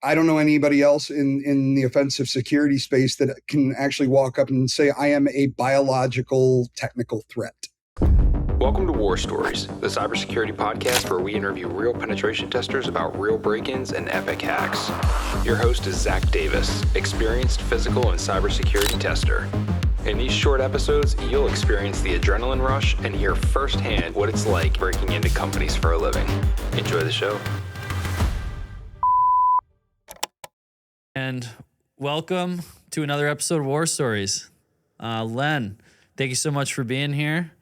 I don't know anybody else in the offensive security space that can actually walk up and say, I am a biological technical threat. Welcome to War Stories, the cybersecurity podcast where we interview real penetration testers about real break-ins and epic hacks. Your host is Zach Davis, experienced physical and cybersecurity tester. In these short episodes, you'll experience the adrenaline rush and hear firsthand what it's like breaking into companies for a living. Enjoy the show. And welcome to another episode of War Stories. Len, thank you so much for being here.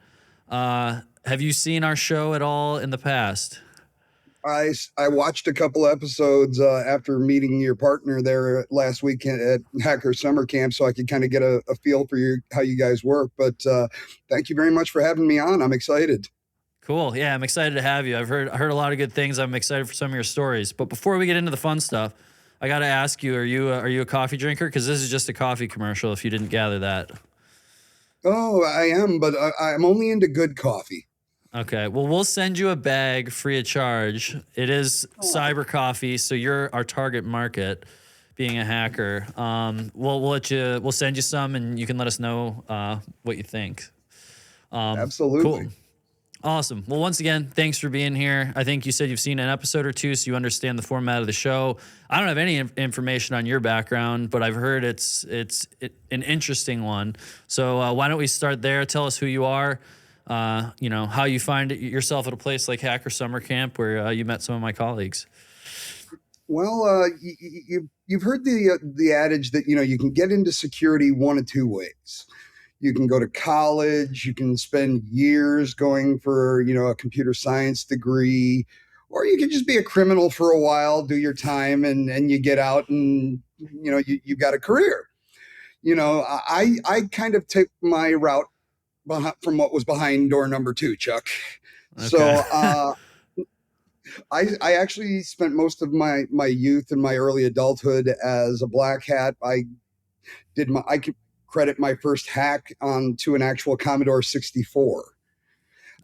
Have you seen our show at all in the past? I watched a couple episodes after meeting your partner there last week at Hacker Summer Camp, so I could kind of get a feel for how you guys work. But thank you very much for having me on. I'm excited. Cool. Yeah, I'm excited to have you. I've heard a lot of good things. I'm excited for some of your stories. But before we get into the fun stuff, I got to ask you, are you a coffee drinker? Because this is just a coffee commercial, if you didn't gather that. Oh, I am, but I'm only into good coffee. Okay. Well, we'll send you a bag free of charge. It is cyber coffee, so you're our target market, being a hacker. We'll send you some, and you can let us know what you think. Absolutely. Cool. Awesome. Well, once again, thanks for being here. I think you said you've seen an episode or two, so you understand the format of the show. I don't have any information on your background, but I've heard it's an interesting one. So why don't we start there? Tell us who you are, how you find yourself at a place like Hacker Summer Camp where you met some of my colleagues. Well, you've heard the adage that, you can get into security one of two ways. You can go to college, you can spend years going for, a computer science degree, or you can just be a criminal for a while, do your time, and you get out and, you've got a career. I kind of took my route from what was behind door number 2, Chuck. Okay. So I actually spent most of my youth and my early adulthood as a black hat. I could credit my first hack onto an actual Commodore 64.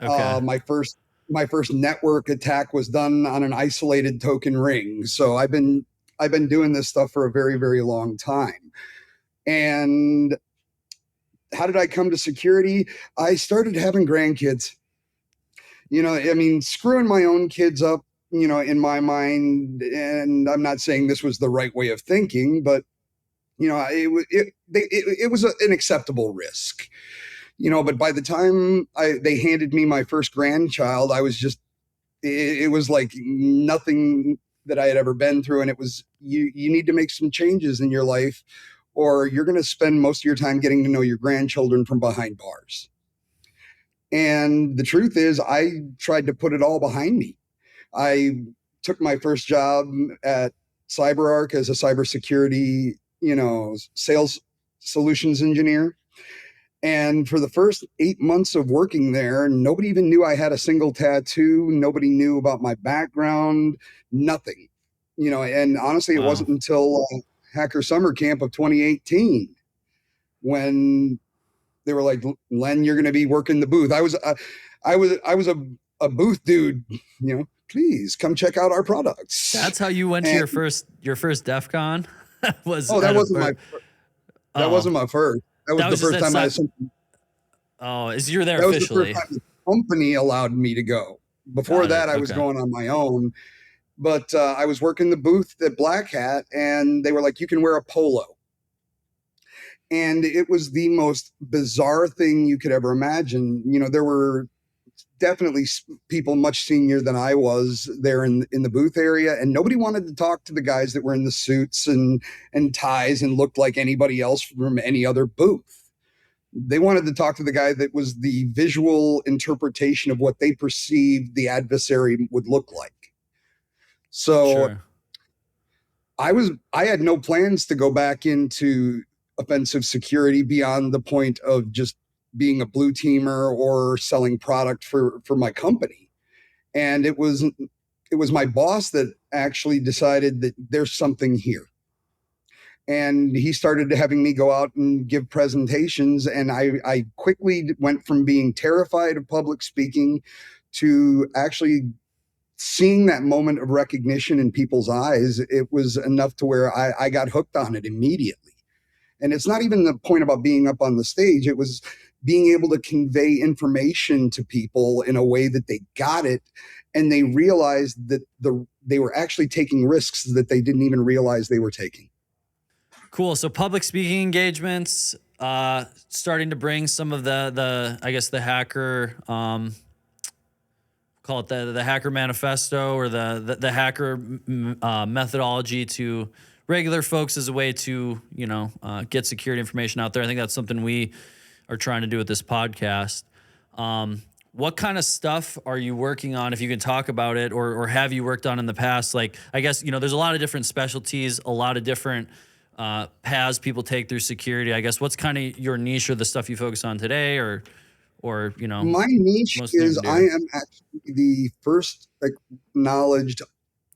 Okay. My first network attack was done on an isolated token ring. So I've been doing this stuff for a very, very long time. And how did I come to security? I started having grandkids. Screwing my own kids up, in my mind, and I'm not saying this was the right way of thinking, but it was an acceptable risk, but by the time they handed me my first grandchild, I was just, it was like nothing that I had ever been through. And it was, you need to make some changes in your life, or you're going to spend most of your time getting to know your grandchildren from behind bars. And the truth is, I tried to put it all behind me. I took my first job at CyberArk as a cybersecurity sales solutions engineer. And for the first 8 months of working there, nobody even knew I had a single tattoo. Nobody knew about my background, nothing, and honestly, it wasn't until Hacker Summer Camp of 2018 when they were like, Len, you're going to be working the booth. I was a booth dude, please come check out our products. That's how you went to your first DEF CON? That wasn't my first. That was the first time I had something. Oh, you're there officially. That was the first time the company allowed me to go. Before that, I was going on my own. But I was working the booth at Black Hat, and they were like, you can wear a polo. And it was the most bizarre thing you could ever imagine. There were definitely people much senior than I was there in the booth area, and nobody wanted to talk to the guys that were in the suits and ties and looked like anybody else from any other booth. They wanted to talk to the guy that was the visual interpretation of what they perceived the adversary would look like. So sure. I had no plans to go back into offensive security beyond the point of just being a blue teamer or selling product for my company. And it was my boss that actually decided that there's something here. And he started having me go out and give presentations. And I quickly went from being terrified of public speaking to actually seeing that moment of recognition in people's eyes, it was enough to where I got hooked on it immediately. And it's not even the point about being up on the stage. It was being able to convey information to people in a way that they got it, and they realized that they were actually taking risks that they didn't even realize they were taking. Cool. So public speaking engagements, starting to bring some of the I guess the hacker, call it the hacker manifesto, or the hacker methodology to regular folks as a way to, get security information out there. I think that's something we are trying to do with this podcast. What kind of stuff are you working on, if you can talk about it, or have you worked on in the past? Like, I guess, there's a lot of different specialties, a lot of different paths people take through security. I guess what's kind of your niche, or the stuff you focus on today, or my niche is I am actually the first acknowledged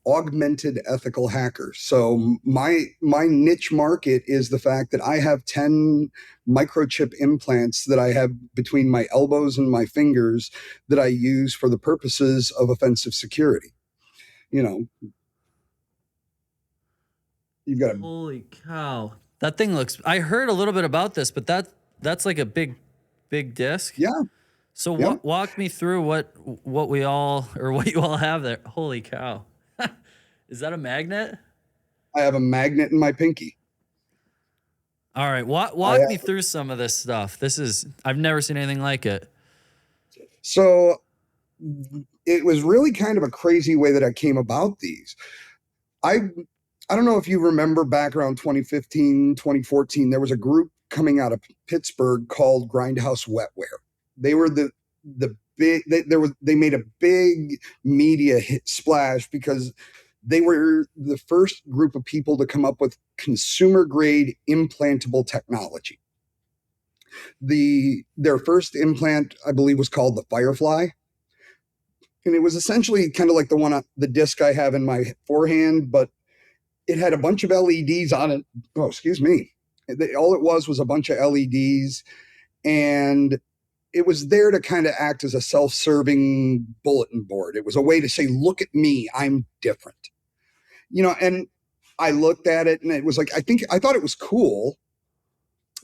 augmented ethical hacker. So my niche market is the fact that I have 10 microchip implants that I have between my elbows and my fingers that I use for the purposes of offensive security. You've got holy cow. That thing looks, I heard a little bit about this, but that's like a big disc. Yeah. So walk me through what you all have there. Holy cow. Is that a magnet? I have a magnet in my pinky. All right. Walk me through some of this stuff. I've never seen anything like it. So it was really kind of a crazy way that I came about these. I don't know if you remember back around 2015, 2014, there was a group coming out of Pittsburgh called Grindhouse Wetware. They were the big, they made a big media splash because they were the first group of people to come up with consumer grade implantable technology. Their first implant, I believe, was called the Firefly. And it was essentially kind of like the disc I have in my forehand, but it had a bunch of LEDs on it. Oh, excuse me. All it was a bunch of LEDs, and it was there to kind of act as a self-serving bulletin board. It was a way to say, look at me, I'm different. And I looked at it and it was like, I thought it was cool,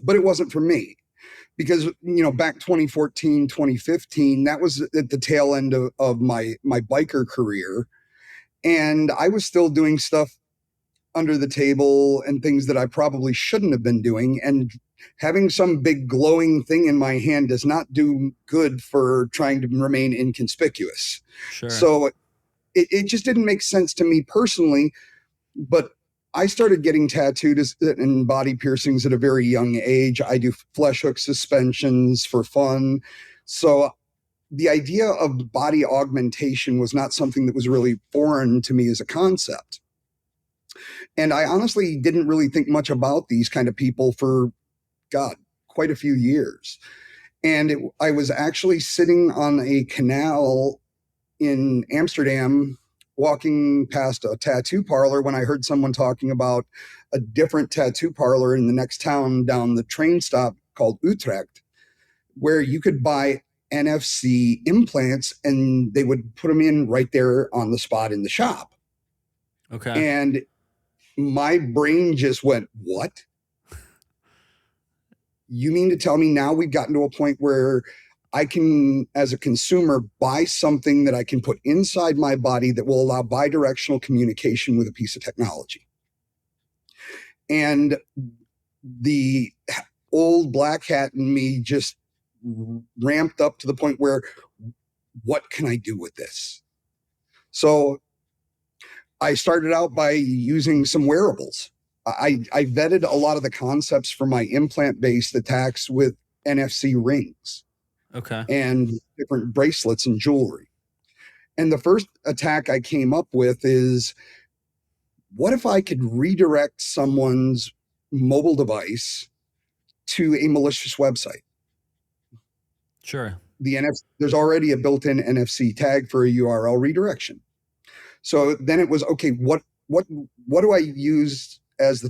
but it wasn't for me because, back 2014, 2015, that was at the tail end of my biker career. And I was still doing stuff under the table and things that I probably shouldn't have been doing. And having some big glowing thing in my hand does not do good for trying to remain inconspicuous. Sure. So it just didn't make sense to me personally, but I started getting tattooed and body piercings at a very young age. I do flesh hook suspensions for fun. So the idea of body augmentation was not something that was really foreign to me as a concept. And I honestly didn't really think much about these kind of people for, quite a few years. And I was actually sitting on a canal in Amsterdam, walking past a tattoo parlor, when I heard someone talking about a different tattoo parlor in the next town down the train stop called Utrecht, where you could buy NFC implants and they would put them in right there on the spot in the shop. Okay. And my brain just went, what? You mean to tell me now we've gotten to a point where I can, as a consumer, buy something that I can put inside my body that will allow bidirectional communication with a piece of technology? And the old black hat in me just ramped up to the point where, what can I do with this? So I started out by using some wearables. I vetted a lot of the concepts for my implant-based attacks with NFC rings. Okay. And different bracelets and jewelry. And the first attack I came up with is, what if I could redirect someone's mobile device to a malicious website? Sure. There's already a built-in NFC tag for a URL redirection. So then it was, okay, what do I use as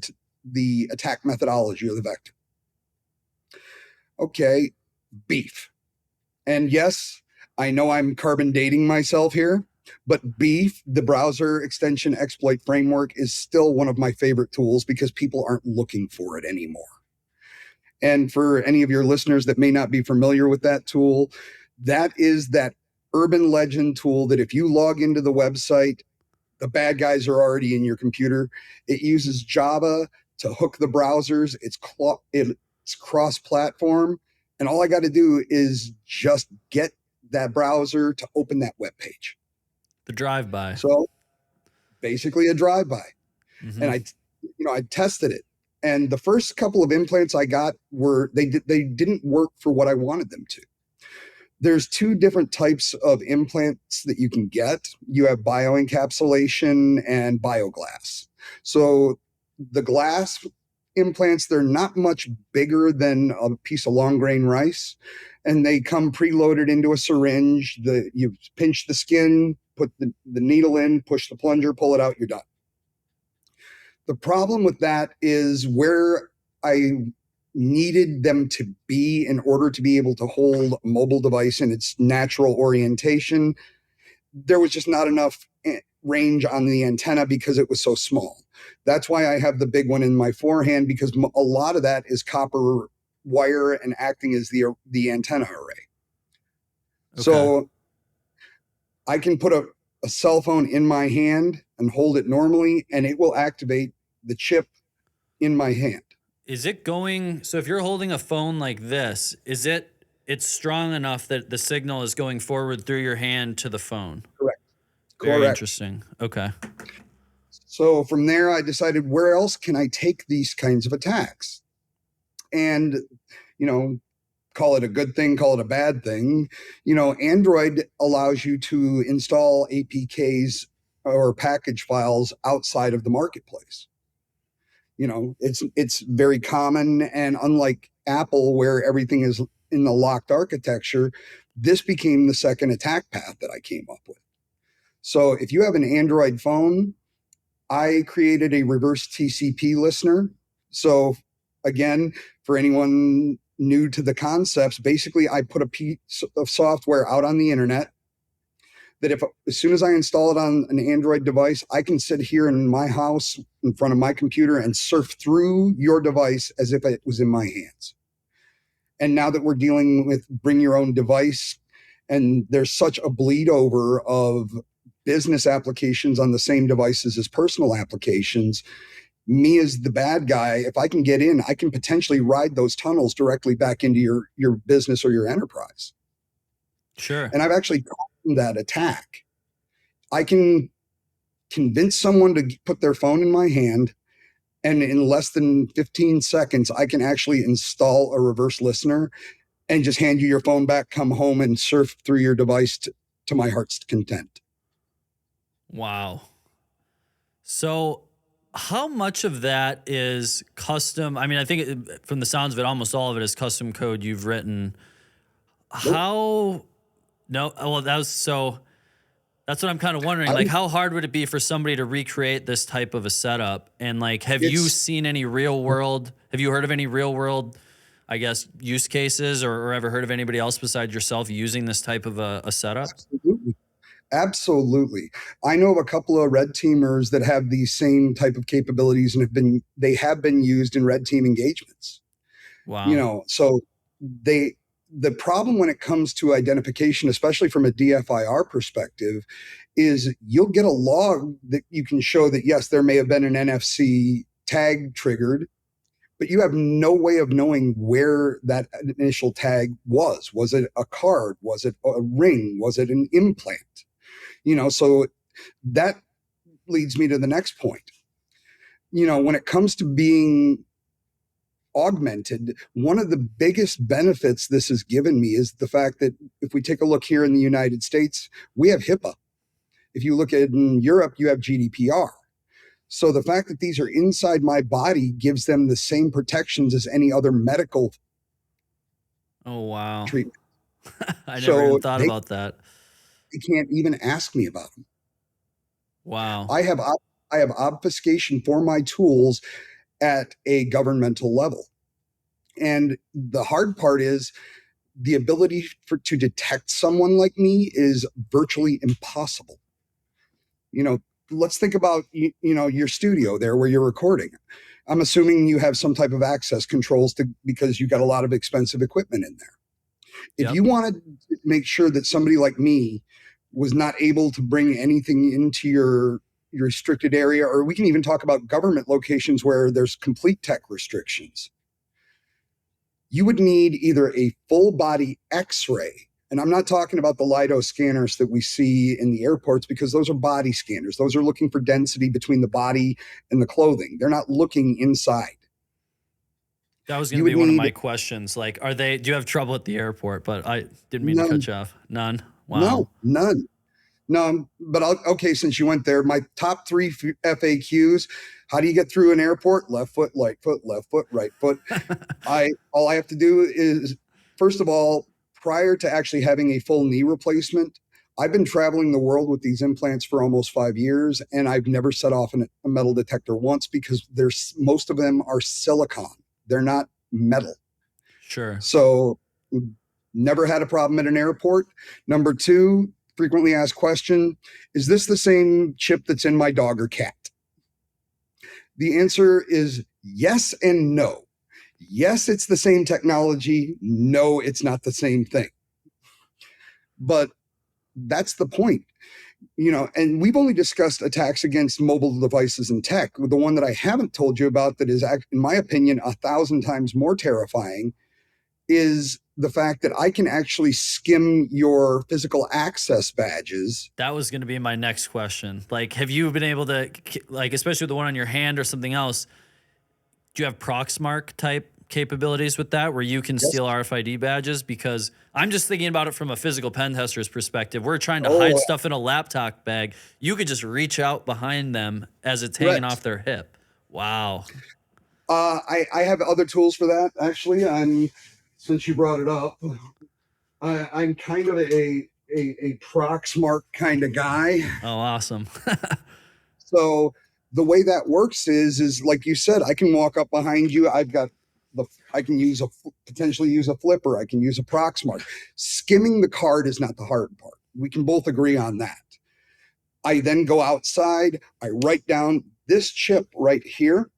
the attack methodology or the vector? Okay, beef. And yes, I know I'm carbon dating myself here, But Beef, the browser extension exploit framework, is still one of my favorite tools because people aren't looking for it anymore. And for any of your listeners that may not be familiar with that tool, that is that urban legend tool that if you log into the website, the bad guys are already in your computer. It uses Java to hook the browsers. It's cross-platform. And all I got to do is just get that browser to open that web page. The drive-by. So basically a drive-by. Mm-hmm. And I tested it. And the first couple of implants I got they didn't work for what I wanted them to. There's two different types of implants that you can get. You have bioencapsulation and bioglass. So the glass implants, they're not much bigger than a piece of long grain rice, and they come preloaded into a syringe. You pinch the skin, put the needle in, push the plunger, pull it out, you're done. The problem with that is where I needed them to be in order to be able to hold a mobile device in its natural orientation, there was just not enough range on the antenna because it was so small. That's why I have the big one in my forehand, because a lot of that is copper wire and acting as the antenna array. Okay. So I can put a cell phone in my hand and hold it normally, and it will activate the chip in my hand. Is it going, so if you're holding a phone like this, it's strong enough that the signal is going forward through your hand to the phone? Correct. Very interesting. Okay. So from there, I decided, where else can I take these kinds of attacks? And, call it a good thing, call it a bad thing. Android allows you to install APKs or package files outside of the marketplace. It's very common, and unlike Apple, where everything is in the locked architecture, this became the second attack path that I came up with. So if you have an Android phone, I created a reverse TCP listener. So again, for anyone new to the concepts, basically I put a piece of software out on the internet that as soon as I install it on an Android device, I can sit here in my house in front of my computer and surf through your device as if it was in my hands. And now that we're dealing with bring your own device, and there's such a bleed over of business applications on the same devices as personal applications, me as the bad guy, if I can get in, I can potentially ride those tunnels directly back into your business or your enterprise. Sure. And I've actually caught that attack. I can convince someone to put their phone in my hand, and in less than 15 seconds, I can actually install a reverse listener and just hand you your phone back, come home, and surf through your device to my heart's content. Wow. So how much of that is custom? I mean, I think from the sounds of it, almost all of it is custom code you've written. Nope. That's what I'm kind of wondering. Like, how hard would it be for somebody to recreate this type of a setup? And like, have you seen any real world, have you heard of any real world, I guess, use cases or ever heard of anybody else besides yourself using this type of a setup? Absolutely. I know of a couple of red teamers that have these same type of capabilities and they have been used in red team engagements. Wow. So the problem when it comes to identification, especially from a DFIR perspective, is you'll get a log that you can show that, yes, there may have been an NFC tag triggered, but you have no way of knowing where that initial tag was. Was it a card? Was it a ring? Was it an implant? So that leads me to the next point. When it comes to being augmented, one of the biggest benefits this has given me is the fact that if we take a look here in the United States, we have HIPAA. If you look at in Europe, you have GDPR. So the fact that these are inside my body gives them the same protections as any other medical treatment. I never even thought about that. They can't even ask me about them. Wow. I have obfuscation for my tools at a governmental level. And the hard part is the ability to detect someone like me is virtually impossible. You know, let's think about, your studio there where you're recording. I'm assuming you have some type of access controls because you got a lot of expensive equipment in there. If Yep. you want to make sure that somebody like me was not able to bring anything into your restricted area, or we can even talk about government locations where there's complete tech restrictions, you would need either a full body x-ray, and I'm not talking about the lido scanners that we see in the airports, because those are body scanners. Those are looking for density between the body and the clothing. They're not looking inside. That was going You to be would one of need my questions. Like, do you have trouble at the airport? But I didn't mean to cut none. you off. None. Wow. No, none. No, but okay, since you went there, my top three FAQs: how do you get through an airport? Left foot, right foot, right foot. All I have to do is, first of all, prior to actually having a full knee replacement, I've been traveling the world with these implants for almost 5 years, and I've never set off a metal detector once, because most of them are silicon. They're not metal. Sure. So never had a problem at an airport. Number two, frequently asked question: is this the same chip that's in my dog or cat? The answer is yes and no. Yes, it's the same technology. No, it's not the same thing. But that's the point. And we've only discussed attacks against mobile devices and tech. The one that I haven't told you about that is, in my opinion, 1,000 times more terrifying is the fact that I can actually skim your physical access badges. That was going to be my next question. Like, have you been able to, like, especially with the one on your hand or something else, do you have Proxmark type capabilities with that where you can Yes. steal RFID badges? Because I'm just thinking about it from a physical pen tester's perspective. We're trying to Oh, hide stuff in a laptop bag. You could just reach out behind them as it's hanging correct. off their hip. Wow. I have other tools for that, actually. Since you brought it up, I'm kind of a Proxmark kind of guy. Oh, awesome. So the way that works is like you said, I can walk up behind you. I can potentially use a flipper. I can use a Proxmark. Skimming the card is not the hard part. We can both agree on that. I then go outside. I write down this chip right here.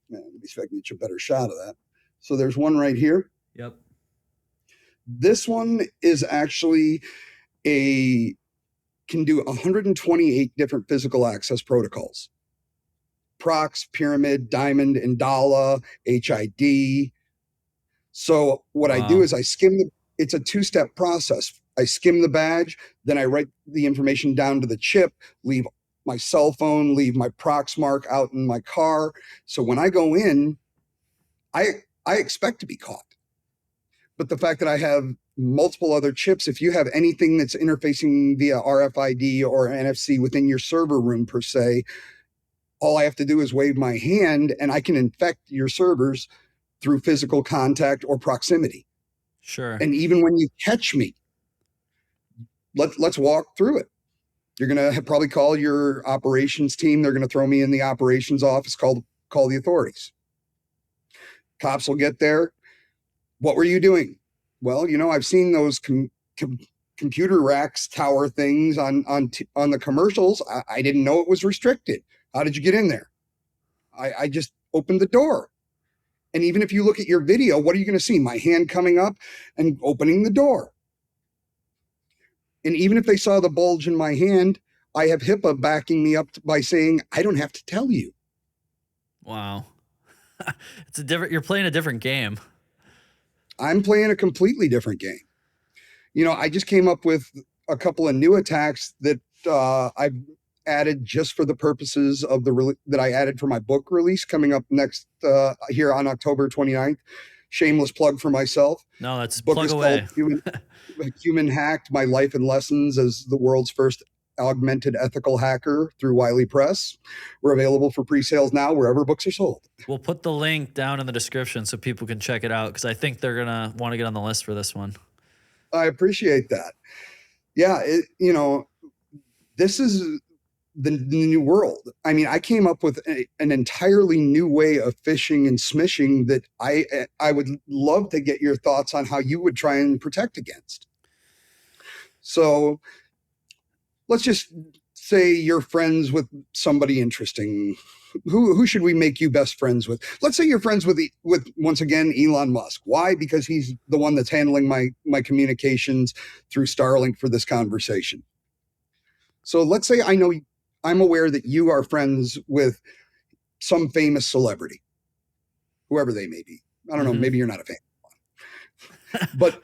Man, let me see if I can get you a better shot of that. So there's one right here. Yep. This one is actually can do 128 different physical access protocols: Prox, Pyramid, Diamond, Indala, HID. So what I do is I it's a two-step process. I skim the badge, then I write the information down to the chip, leave my cell phone, leave my Proxmark out in my car. So when I go in, I expect to be caught. But the fact that I have multiple other chips, if you have anything that's interfacing via RFID or NFC within your server room per se, all I have to do is wave my hand and I can infect your servers through physical contact or proximity. Sure. And even when you catch me, let's walk through it. You're going to probably call your operations team. They're going to throw me in the operations office, call the authorities. Cops will get there. What were you doing? Well, I've seen those computer racks tower things on the commercials. I didn't know it was restricted. How did you get in there? I just opened the door. And even if you look at your video, what are you going to see? My hand coming up and opening the door. And even if they saw the bulge in my hand, I have HIPAA backing me up by saying, I don't have to tell you. Wow. You're playing a different game. I'm playing a completely different game. I just came up with a couple of new attacks that I've added just for the purposes of that I added for my book release coming up next here on October 29th. Shameless plug for myself. No, that's book plug is away. Called Human Hacked: My Life and Lessons as the World's First Augmented Ethical Hacker through Wiley Press. We're available for pre-sales now wherever books are sold. We'll put the link down in the description so people can check it out, because I think they're going to want to get on the list for this one. I appreciate that. Yeah, this is the new world. I mean, I came up with an entirely new way of phishing and smishing that I would love to get your thoughts on how you would try and protect against. So let's just say you're friends with somebody interesting. Who should we make you best friends with? Let's say you're friends with once again Elon Musk. Why? Because he's the one that's handling my communications through Starlink for this conversation. So let's say I'm aware that you are friends with some famous celebrity, whoever they may be. I don't know, maybe you're not a fan. But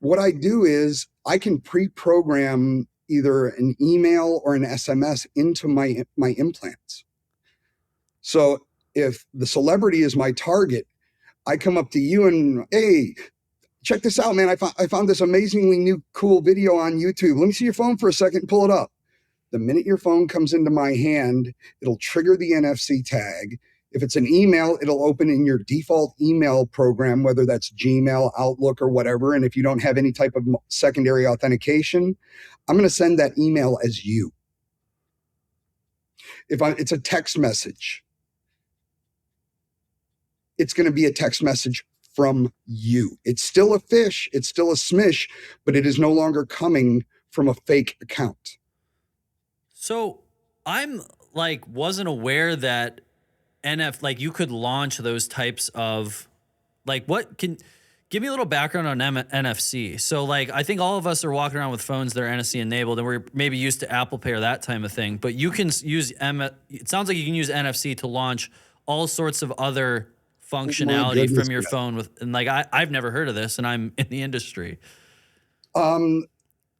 what I do is I can pre-program either an email or an SMS into my implants. So if the celebrity is my target, I come up to you and, hey, check this out, man. I found this amazingly new cool video on YouTube. Let me see your phone for a second and pull it up. The minute your phone comes into my hand, it'll trigger the NFC tag. If it's an email, it'll open in your default email program, whether that's Gmail, Outlook, or whatever. And if you don't have any type of secondary authentication, I'm going to send that email as you. It's a text message, it's going to be a text message from you. It's still a fish, it's still a smish, but it is no longer coming from a fake account. So I'm wasn't aware that you could launch those types of give me a little background on NFC. So I think all of us are walking around with phones that are NFC enabled, and we're maybe used to Apple Pay or that type of thing, but you can use it sounds like you can use NFC to launch all sorts of other functionality from your phone I've never heard of this, and I'm in the industry.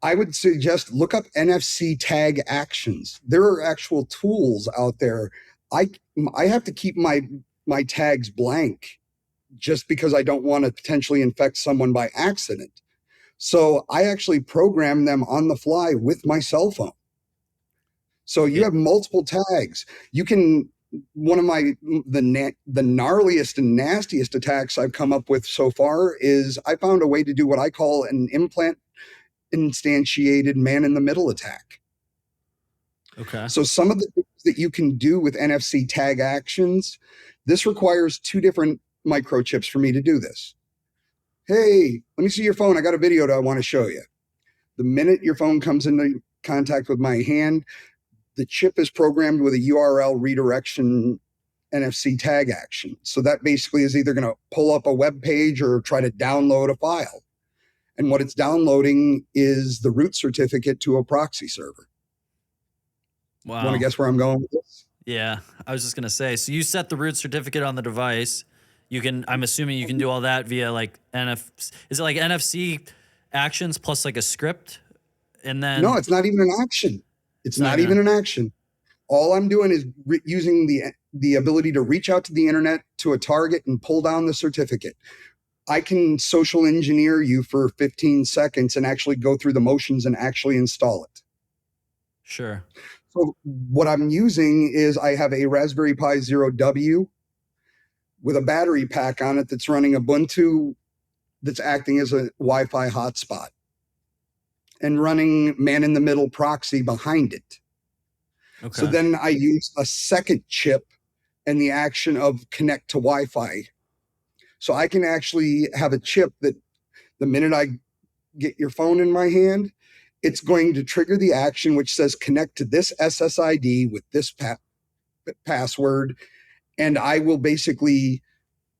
I would suggest look up NFC tag actions. There are actual tools out there. I have to keep my tags blank just because I don't want to potentially infect someone by accident. So I actually program them on the fly with my cell phone. So you have multiple tags. You can, one of the gnarliest and nastiest attacks I've come up with so far is I found a way to do what I call an implant instantiated man in the middle attack. Okay. So some of the things that you can do with NFC tag actions, this requires 2 different microchips for me to do this. Hey, let me see your phone. I got a video that I want to show you. The minute your phone comes into contact with my hand, the chip is programmed with a URL redirection NFC tag action. So that basically is either going to pull up a web page or try to download a file. And what it's downloading is the root certificate to a proxy server. Wow. Want to guess where I'm going with this? Yeah, I was just going to say, so you set the root certificate on the device. I'm assuming you can do all that via is it like NFC actions plus a script? And then no, it's not even an action. It's not even an action. All I'm doing is using the ability to reach out to the internet to a target and pull down the certificate. I can social engineer you for 15 seconds and actually go through the motions and actually install it. Sure. So what I'm using is I have a Raspberry Pi Zero W with a battery pack on it that's running Ubuntu that's acting as a Wi-Fi hotspot and running man-in-the-middle proxy behind it. Okay. So then I use a second chip and the action of connect to Wi-Fi. So I can actually have a chip that the minute I get your phone in my hand, it's going to trigger the action which says connect to this SSID with this password, and I will basically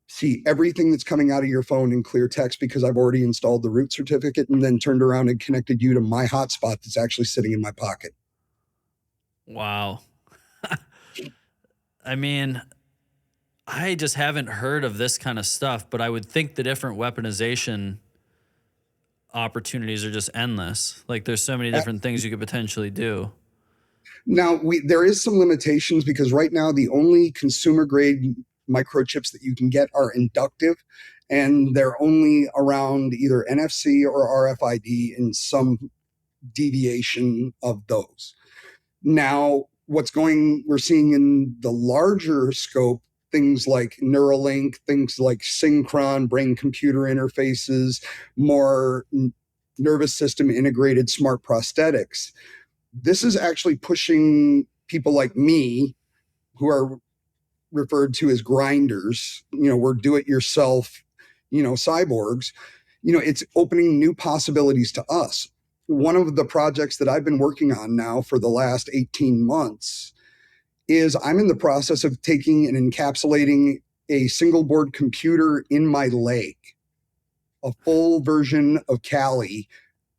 see everything that's coming out of your phone in clear text because I've already installed the root certificate and then turned around and connected you to my hotspot that's actually sitting in my pocket. Wow. I mean, I just haven't heard of this kind of stuff, but I would think the different weaponization opportunities are just endless. There's so many different things you could potentially do. Now, there is some limitations because right now the only consumer grade microchips that you can get are inductive, and they're only around either NFC or RFID in some deviation of those. Now, we're seeing in the larger scope, things like Neuralink, things like Synchron, brain-computer interfaces, more nervous system integrated smart prosthetics. This is actually pushing people like me, who are referred to as grinders, we're do-it-yourself, cyborgs, it's opening new possibilities to us. one of the projects that I've been working on now for the last 18 months is I'm in the process of taking and encapsulating a single board computer in my leg, a full version of Kali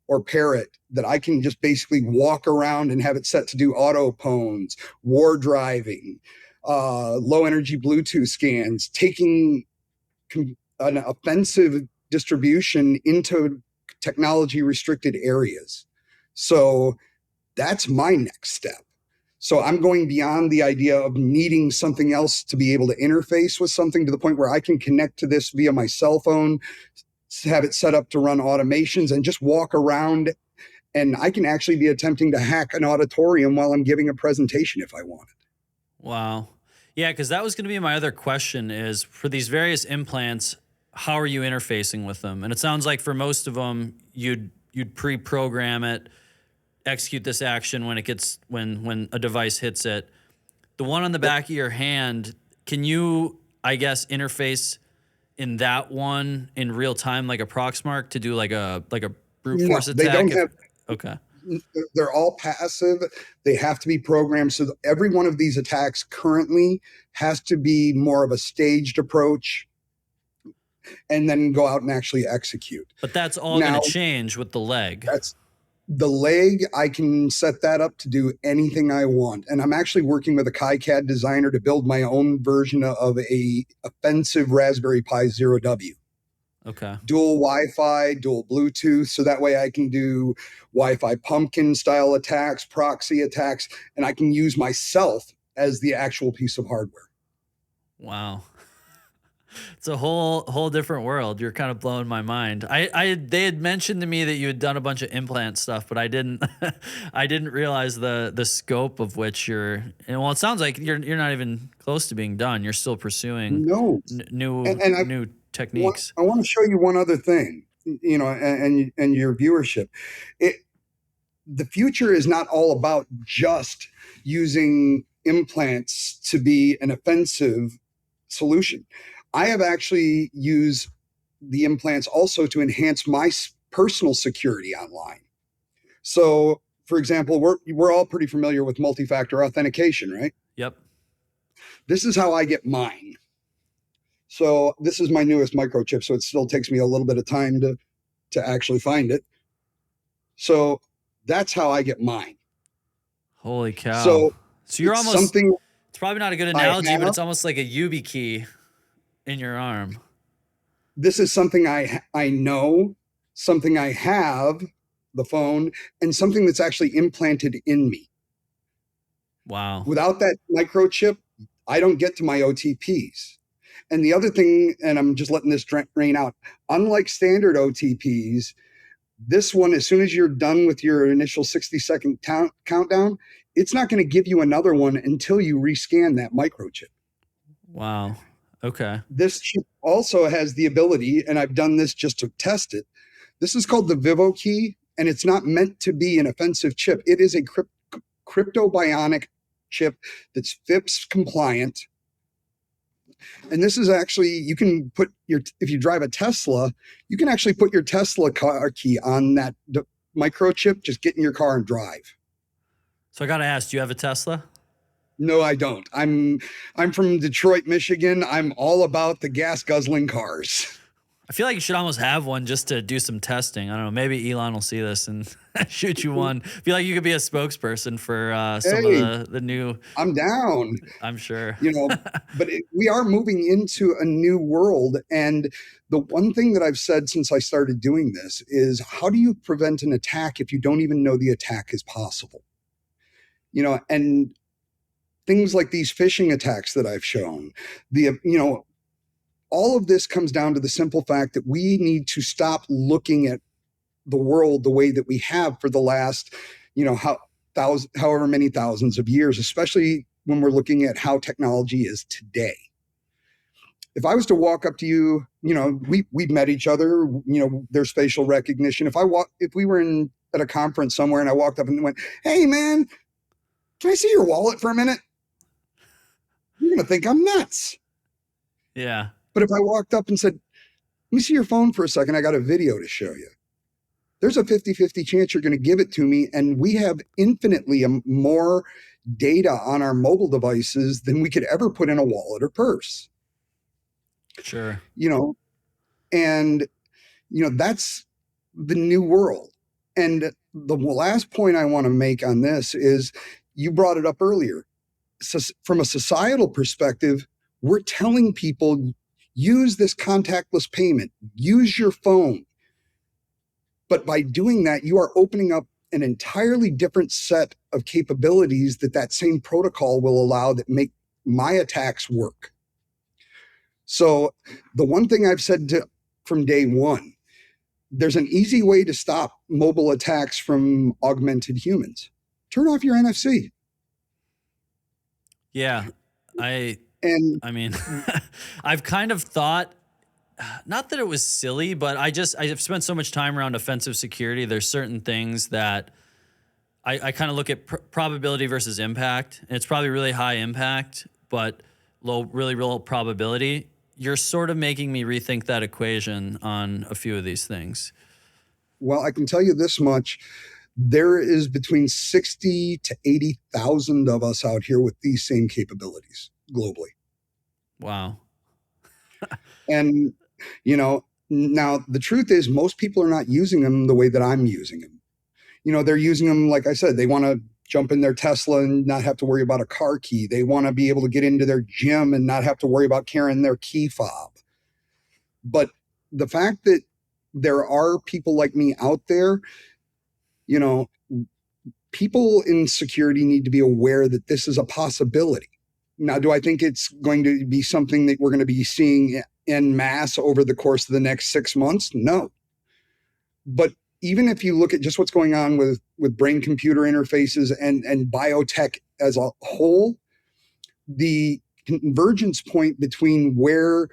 or Parrot that I can just basically walk around and have it set to do auto pones, war driving, low energy Bluetooth scans, taking an offensive distribution into technology restricted areas. So that's my next step. So I'm going beyond the idea of needing something else to be able to interface with something to the point where I can connect to this via my cell phone, have it set up to run automations, and just walk around. And I can actually be attempting to hack an auditorium while I'm giving a presentation if I wanted. Wow. Yeah, because that was going to be my other question is for these various implants, how are you interfacing with them? And it sounds like for most of them, you'd pre-program it, execute this action when it gets when a device hits it. The one on the back of your hand, can you, I guess, interface in that one in real time like a Proxmark to do like a brute force attack? They don't have. Okay. They're all passive. They have to be programmed. So every one of these attacks currently has to be more of a staged approach and then go out and actually execute. But that's all going to change with the leg. That's the leg. I can set that up to do anything I want. And I'm actually working with a KiCad designer to build my own version of a offensive Raspberry Pi Zero W. Okay. Dual Wi-Fi, dual Bluetooth, so that way I can do Wi-Fi pumpkin style attacks, proxy attacks, and I can use myself as the actual piece of hardware. Wow. It's a whole different world. You're kind of blowing my mind. They had mentioned to me that you had done a bunch of implant stuff, but I didn't I didn't realize the scope of which you're. And well, it sounds like you're not even close to being done. You're still pursuing new techniques. I want to show you one other thing, and your viewership. The future is not all about just using implants to be an offensive solution. I have actually used the implants also to enhance my personal security online. So, for example, we're all pretty familiar with multi-factor authentication, right? Yep. This is how I get mine. So this is my newest microchip, so it still takes me a little bit of time to actually find it. So that's how I get mine. Holy cow. So you're almost something. It's probably not a good analogy, but it's almost like a YubiKey in your arm. This is something I know, something I have, the phone, and something that's actually implanted in me. Wow. Without that microchip, I don't get to my OTPs. And the other thing, and I'm just letting this drain out, unlike standard OTPs, this one, as soon as you're done with your initial 60-second countdown, it's not going to give you another one until you rescan that microchip. Wow. Okay. This chip also has the ability, and I've done this just to test it. This is called the Vivo key, and it's not meant to be an offensive chip. It is a crypto-bionic chip that's FIPS compliant. And this is actually, you can put if you drive a Tesla, you can actually put your Tesla car key on that microchip, just get in your car and drive. So I got to ask, do you have a Tesla? No, I don't. I'm from Detroit, Michigan. I'm all about the gas guzzling cars. I feel like you should almost have one just to do some testing. I don't know. Maybe Elon will see this and shoot you one. I feel like you could be a spokesperson for some of the new. I'm down. I'm sure. But we are moving into a new world. And the one thing that I've said since I started doing this is, how do you prevent an attack if you don't even know the attack is possible? And things like these phishing attacks that I've shown, all of this comes down to the simple fact that we need to stop looking at the world the way that we have for the last, however many thousands of years, especially when we're looking at how technology is today. If I was to walk up to you, we've met each other, there's facial recognition. If we were at a conference somewhere and I walked up and went, "Hey man, can I see your wallet for a minute?" You're going to think I'm nuts. Yeah. But if I walked up and said, "Let me see your phone for a second, I got a video to show you," there's a 50-50 chance you're going to give it to me. And we have infinitely more data on our mobile devices than we could ever put in a wallet or purse. Sure. And that's the new world. And the last point I want to make on this is, you brought it up earlier. So from a societal perspective, we're telling people, use this contactless payment, use your phone. But by doing that, you are opening up an entirely different set of capabilities that same protocol will allow, that make my attacks work. So the one thing I've said from day one, there's an easy way to stop mobile attacks from augmented humans. Turn off your NFC. Yeah. I mean, And I've kind of thought, not that it was silly, but I've spent so much time around offensive security. There's certain things that I kind of look at probability versus impact. And it's probably really high impact, but really low probability. You're sort of making me rethink that equation on a few of these things. Well, I can tell you this much. There is between 60 to 80,000 of us out here with these same capabilities globally. Wow. And, now the truth is, most people are not using them the way that I'm using them. They're using them, like I said, they want to jump in their Tesla and not have to worry about a car key. They want to be able to get into their gym and not have to worry about carrying their key fob. But the fact that there are people like me out there, people in security need to be aware that this is a possibility. Now, do I think it's going to be something that we're going to be seeing en masse over the course of the next 6 months? No. But even if you look at just what's going on with brain-computer interfaces and biotech as a whole, the convergence point between where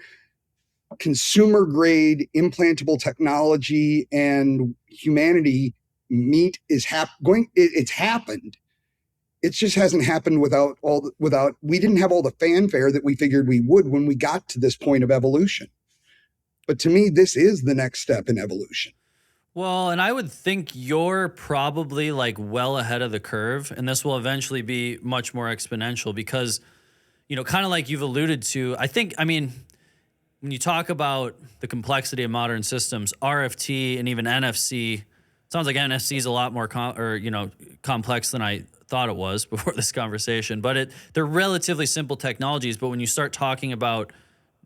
consumer-grade implantable technology and humanity meet is it's happened. It just hasn't happened without we didn't have all the fanfare that we figured we would when we got to this point of evolution. But to me, this is the next step in evolution. Well, and I would think you're probably like well ahead of the curve, and this will eventually be much more exponential because, kind of like you've alluded to, I mean, when you talk about the complexity of modern systems, RFT and even NFC, it sounds like NFC is a lot more complex than I thought it was before this conversation, but they're relatively simple technologies. But when you start talking about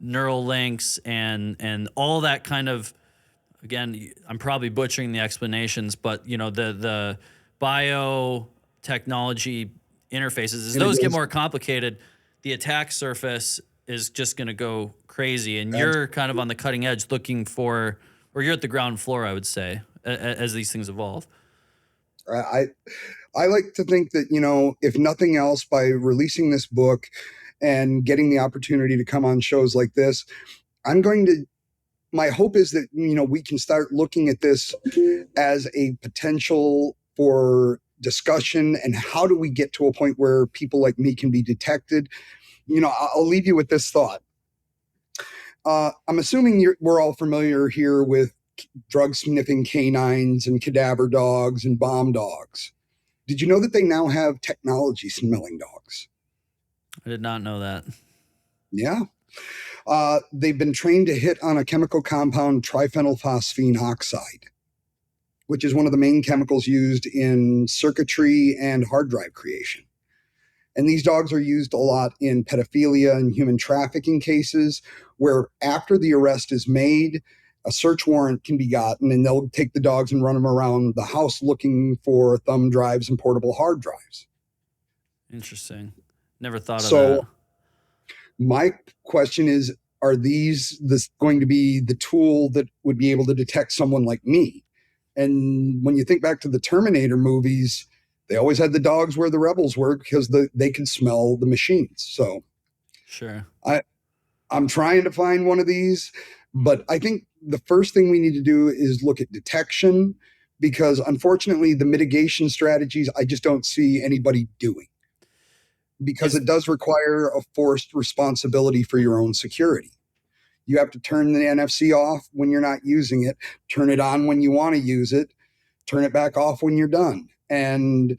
neural links and all that kind of, again, I'm probably butchering the explanations, but the biotechnology interfaces, as those get more complicated, the attack surface is just going to go crazy. And you're kind of on the cutting edge looking for, or you're at the ground floor, I would say, as these things evolve. I like to think that, if nothing else, by releasing this book and getting the opportunity to come on shows like this, my hope is that, we can start looking at this as a potential for discussion, and how do we get to a point where people like me can be detected? I'll leave you with this thought. I'm assuming we're all familiar here with drug sniffing canines and cadaver dogs and bomb dogs. Did you know that they now have technology smelling dogs? I did not know that. Yeah. They've been trained to hit on a chemical compound, triphenylphosphine oxide, which is one of the main chemicals used in circuitry and hard drive creation. And these dogs are used a lot in pedophilia and human trafficking cases, where after the arrest is made, a search warrant can be gotten, and they'll take the dogs and run them around the house looking for thumb drives and portable hard drives. Interesting. Never thought of that. So my question is, are this going to be the tool that would be able to detect someone like me? And when you think back to the Terminator movies, they always had the dogs where the rebels were because they could smell the machines. So sure, I'm trying to find one of these, but I think the first thing we need to do is look at detection, because unfortunately the mitigation strategies, I just don't see anybody doing, because it does require a forced responsibility for your own security. You have to turn the NFC off when you're not using it, turn it on when you want to use it. turn it back off when you're done. And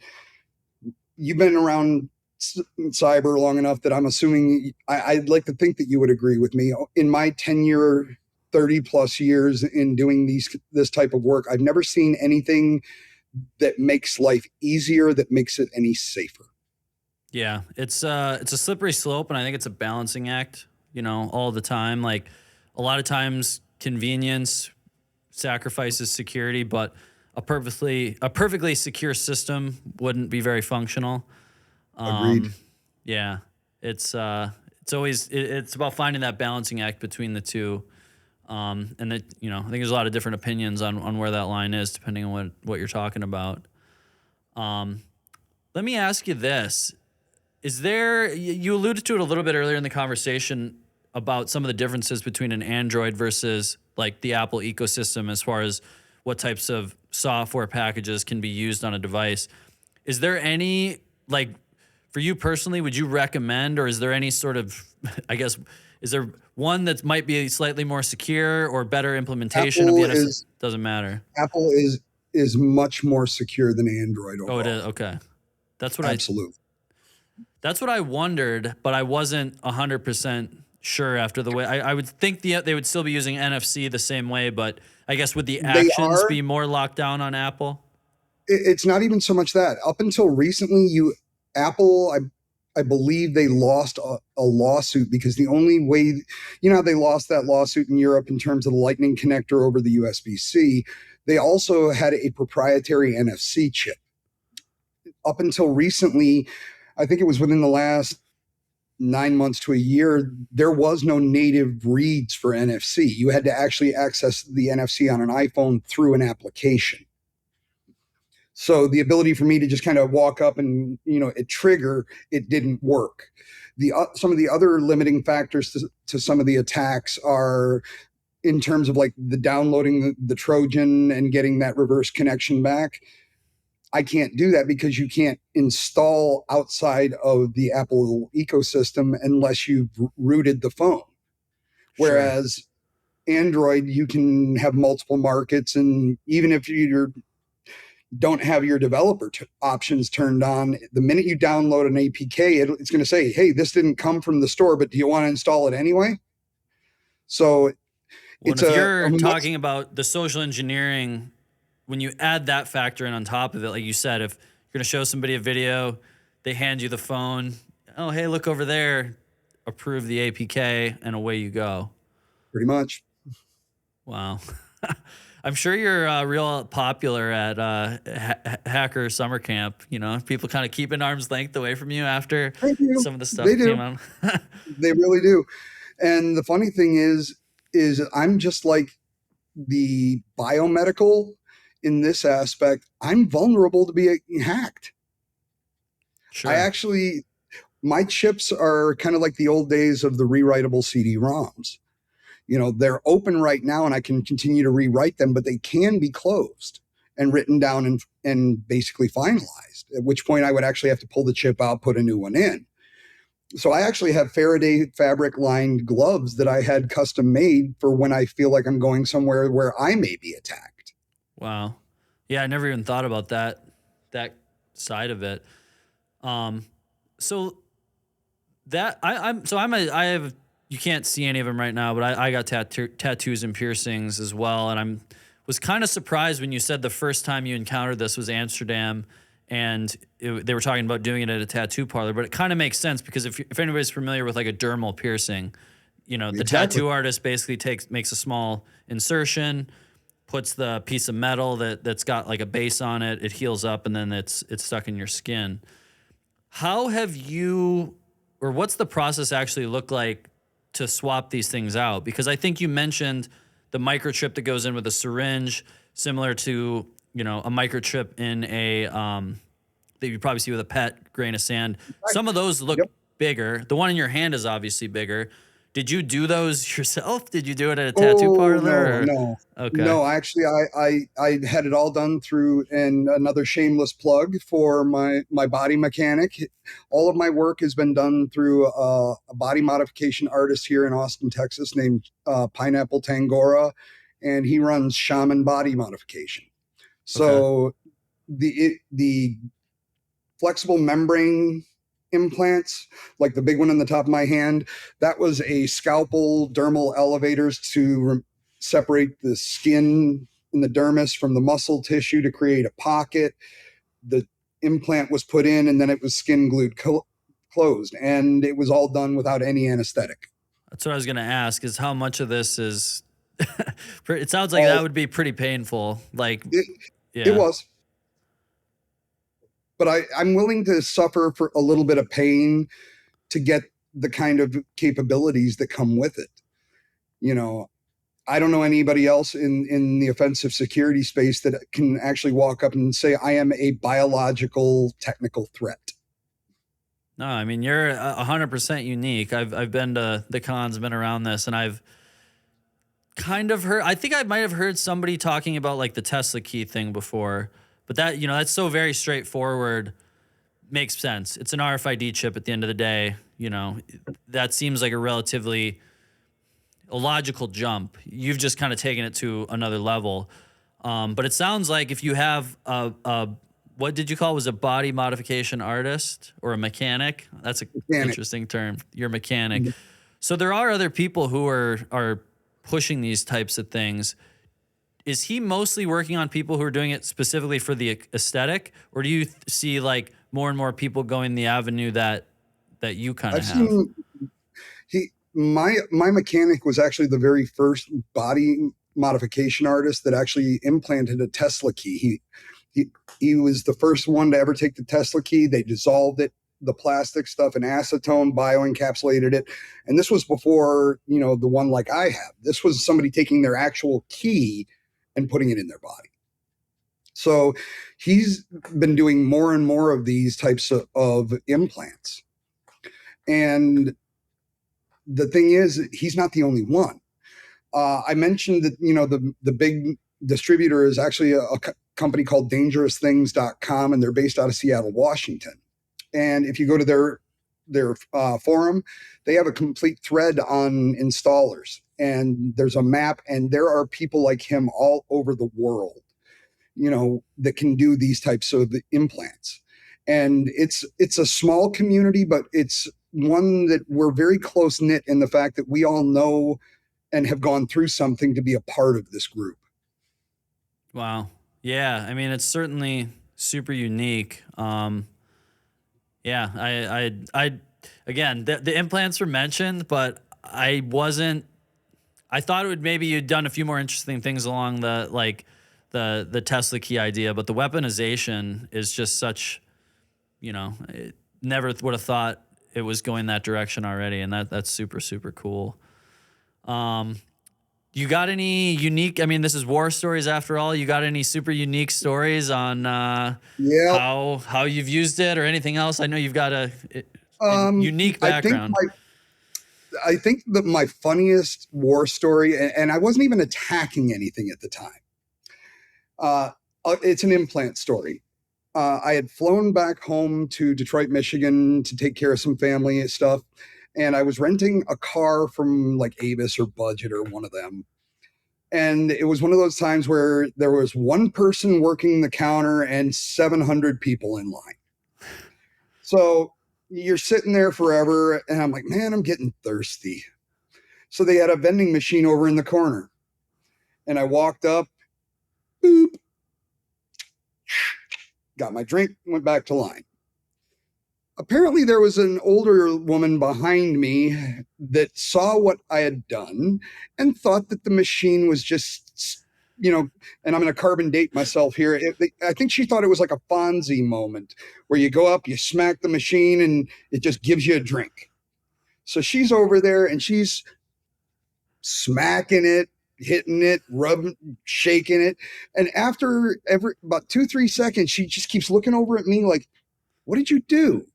you've been around cyber long enough that I'm assuming I'd like to think that you would agree with me. In my tenure, 30 plus years in doing this type of work, I've never seen anything that makes life easier, that makes it any safer. Yeah, it's a slippery slope, and I think it's a balancing act, all the time. Like, a lot of times convenience sacrifices security, but a perfectly secure system wouldn't be very functional. Agreed. Yeah, it's always it's about finding that balancing act between the two. And that, I think there's a lot of different opinions on where that line is depending on what you're talking about. Let me ask you this. Is there, you alluded to it a little bit earlier in the conversation about some of the differences between an Android versus like the Apple ecosystem as far as what types of software packages can be used on a device. Is there any, like, for you personally, would you recommend, or is there any sort of, I guess, is there one that might be slightly more secure or better implementation Apple of the NFC? Doesn't matter. Apple is much more secure than Android overall. Oh, it is? Okay. That's what Absolutely. That's what I wondered, but I wasn't 100% sure after the way. I would think they would still be using NFC the same way, but I guess would the actions be more locked down on Apple? It's not even so much that. Up until recently, Apple, I believe they lost a lawsuit because the only way, they lost that lawsuit in Europe in terms of the Lightning connector over the USB-C. They also had a proprietary NFC chip. Up until recently, I think it was within the last 9 months to a year, there was no native reads for NFC. You had to actually access the NFC on an iPhone through an application. So the ability for me to just kind of walk up and, it trigger, it didn't work. Some of the other limiting factors to some of the attacks are in terms of like the downloading the Trojan and getting that reverse connection back. I can't do that because you can't install outside of the Apple ecosystem unless you've rooted the phone. Whereas Android, you can have multiple markets, and even if you don't have your developer options turned on, the minute you download an APK, it's going to say, hey, this didn't come from the store, but do you want to install it anyway? So if you're talking about the social engineering, when you add that factor in on top of it, like you said, if you're going to show somebody a video, they hand you the phone, oh, hey, look over there, approve the APK, and away you go. Pretty much. Wow. I'm sure you're real popular at Hacker Summer Camp. People kind of keep an arm's length away from you after some of the stuff came out. They really do. And the funny thing is I'm just like the biomedical in this aspect. I'm vulnerable to be hacked. Sure. My chips are kind of like the old days of the rewritable CD-ROMs. They're open right now and I can continue to rewrite them, but they can be closed and written down and basically finalized, at which point I would actually have to pull the chip out, put a new one in. So I actually have Faraday fabric lined gloves that I had custom made for when I feel like I'm going somewhere where I may be attacked. Wow. Yeah, I never even thought about that side of it. So that I have, you can't see any of them right now, but I got tattoos and piercings as well. And was kind of surprised when you said the first time you encountered this was Amsterdam, and they were talking about doing it at a tattoo parlor. But it kind of makes sense because if anybody's familiar with like a dermal piercing, the tattoo artist basically makes a small insertion, puts the piece of metal that's got like a base on it, it heals up, and then it's stuck in your skin. How have you, or what's the process actually look like to swap these things out? Because I think you mentioned the microchip that goes in with a syringe, similar to, a microchip in a, that you probably see with a pet grain of sand. Right. Some of those look bigger. The one in your hand is obviously bigger. Did you do those yourself? Did you do it at a tattoo parlor? No. Okay. No, actually, I had it all done through, and another shameless plug for my body mechanic. All of my work has been done through a body modification artist here in Austin, Texas, named Pineapple Tangora, and he runs Shaman Body Modification. Okay. So the flexible membrane implants, like the big one on the top of my hand, that was a scalpel dermal elevators to separate the skin in the dermis from the muscle tissue to create a pocket. The implant was put in, and then it was skin glued closed, and it was all done without any anesthetic. That's what I was going to ask, is how much of this is, it sounds like that All would be pretty painful. Like, it, it yeah. was, but I'm willing to suffer for a little bit of pain to get the kind of capabilities that come with it. You know, I don't know anybody else in the offensive security space that can actually walk up and say, I am a biological technical threat. No, I mean, you're 100% unique. I've been to the cons, been around this, and I've kind of heard, I think I might have heard somebody talking about like the Tesla key thing before, but that, that's so very straightforward. Makes sense. It's an RFID chip at the end of the day. That seems like a relatively a logical jump. You've just kind of taken it to another level. But it sounds like if you have a what did you call it? Was a body modification artist or a mechanic? That's an interesting term. You're a mechanic. Mm-hmm. So there are other people who are pushing these types of things. Is he mostly working on people who are doing it specifically for the aesthetic, or do you see like more and more people going the avenue that you kind of have? Seen, my mechanic was actually the very first body modification artist that actually implanted a Tesla key. He was the first one to ever take the Tesla key. They dissolved it, the plastic stuff, in acetone, bioencapsulated it. And this was before, the one like I have. This was somebody taking their actual key and putting it in their body. So he's been doing more and more of these types of implants. And the thing is, he's not the only one. I mentioned that, the big distributor is actually a company called dangerousthings.com, and they're based out of Seattle, Washington. And if you go to their forum, they have a complete thread on installers, and there's a map, and there are people like him all over the world, that can do these types of implants. And it's a small community, but it's one that we're very close knit in the fact that we all know and have gone through something to be a part of this group. Wow. Yeah. I mean, it's certainly super unique. Yeah. I again, the implants were mentioned, but I thought it would, maybe you'd done a few more interesting things along the Tesla key idea, but the weaponization is just such, never would have thought it was going that direction already. And that's super, super cool. You got any unique, I mean, this is war stories after all. You got any super unique stories on how you've used it or anything else? I know you've got a unique background. I think that my funniest war story, and I wasn't even attacking anything at the time. It's an implant story. I had flown back home to Detroit, Michigan to take care of some family stuff. And I was renting a car from like Avis or Budget or one of them. And it was one of those times where there was one person working the counter and 700 people in line. So you're sitting there forever. And I'm like, man, I'm getting thirsty. So they had a vending machine over in the corner. And I walked up, boop, got my drink, went back to line. Apparently there was an older woman behind me that saw what I had done and thought that the machine was just, and I'm going to carbon date myself here. I think she thought it was like a Fonzie moment where you go up, you smack the machine, and it just gives you a drink. So she's over there and she's smacking it, hitting it, rubbing, shaking it. And after about 2-3 seconds, she just keeps looking over at me like, what did you do?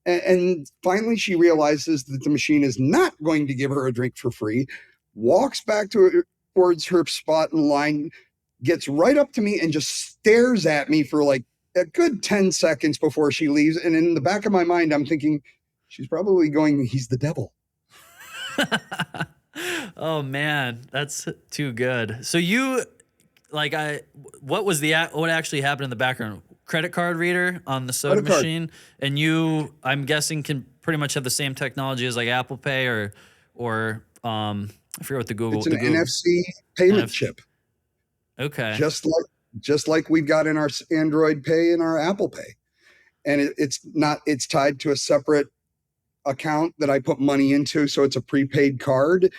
And finally, she realizes that the machine is not going to give her a drink for free, walks back towards her spot in line, gets right up to me and just stares at me for like a good 10 seconds before she leaves. And in the back of my mind, I'm thinking, she's probably going, he's the devil. Oh, man, that's too good. So you, like what actually happened in the background? Credit card reader on the soda Credit card. machine, and I'm guessing, can pretty much have the same technology as like Apple Pay or I forget what It's the an Google NFC payment NF. chip, Okay, just like we've got in our Android Pay and our Apple Pay, and it's tied to a separate account that I put money into, so it's a prepaid card.